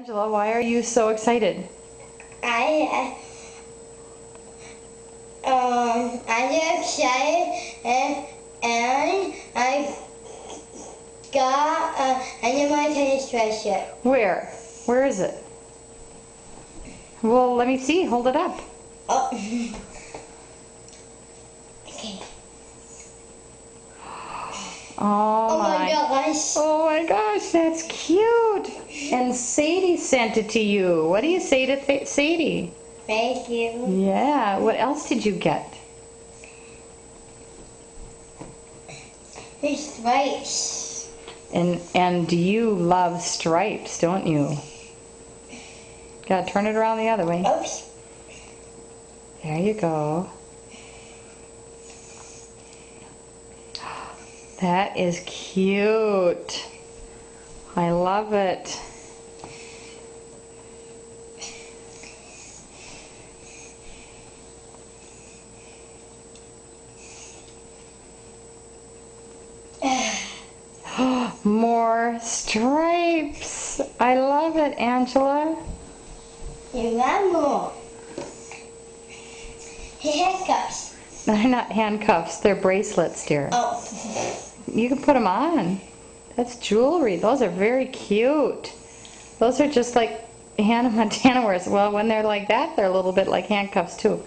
Angela, why are you so excited? I'm excited and I got Animal Tennis Treasure. Where? Where is it? Well, let me see. Hold it up. Oh. Okay. Oh my gosh. Oh my gosh, that's cute. And Sadie sent it to you. What do you say to Sadie? Thank you. Yeah. What else did you get? The stripes. And you love stripes, don't you? Gotta turn it around the other way. Oops. There you go. That is cute. I love it. More stripes. I love it, Angela. You got more. Handcuffs. They're not handcuffs, they're bracelets, dear. Oh. You can put them on. That's jewelry. Those are very cute. Those are just like Hannah Montana wears. Well, when they're like that, they're a little bit like handcuffs too.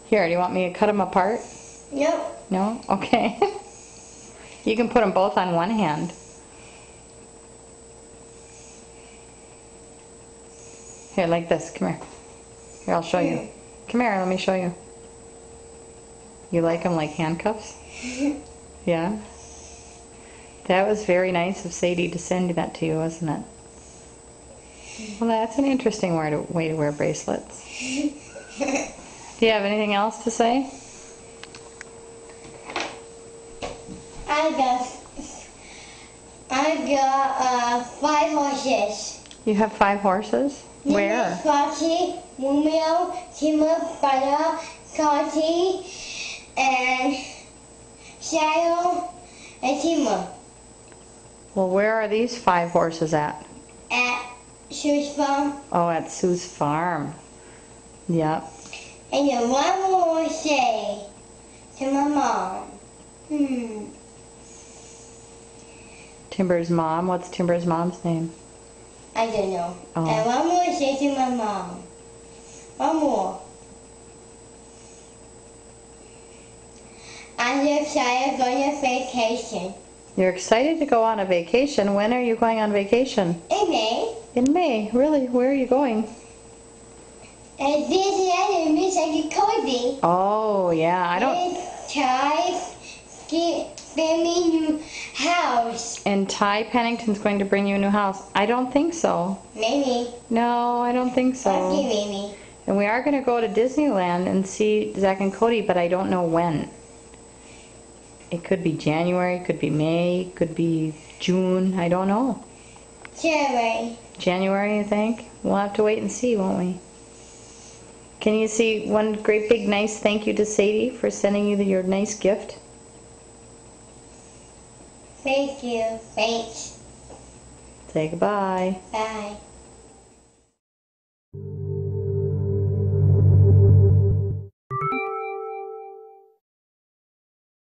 Here, do you want me to cut them apart? Nope. No? Okay. You can put them both on one hand. Here, like this. Come here. Here, I'll show you. Come here, let me show you. You like them like handcuffs? Yeah? That was very nice of Sadie to send that to you, wasn't it? Well, that's an interesting way to wear bracelets. Do you have anything else to say? I got 5 horses. You have 5 horses? Where? Scotty, Romeo, Timur, Butter, Scotty, and Shadow, and Timur. Well, where are these 5 horses at? At Sue's farm. Oh, at Sue's farm. Yep. And then one more say to my mom. Timber's mom? What's Timber's mom's name? I don't know. Oh. And one more say to my mom. One more. I'm excited going on vacation. You're excited to go on a vacation. When are you going on vacation? In May. In May. Really? Where are you going? And Disneyland and Miss Cody. Oh, yeah. I don't... And Ty's family new house. And Ty Pennington's going to bring you a new house. I don't think so. Maybe. No, I don't think so. Okay, maybe. And we are going to go to Disneyland and see Zach and Cody, but I don't know when. It could be January, could be May, could be June. I don't know. January. January, you think? We'll have to wait and see, won't we? Can you see one great big nice thank you to Sadie for sending you your nice gift? Thank you. Thanks. Say goodbye. Bye.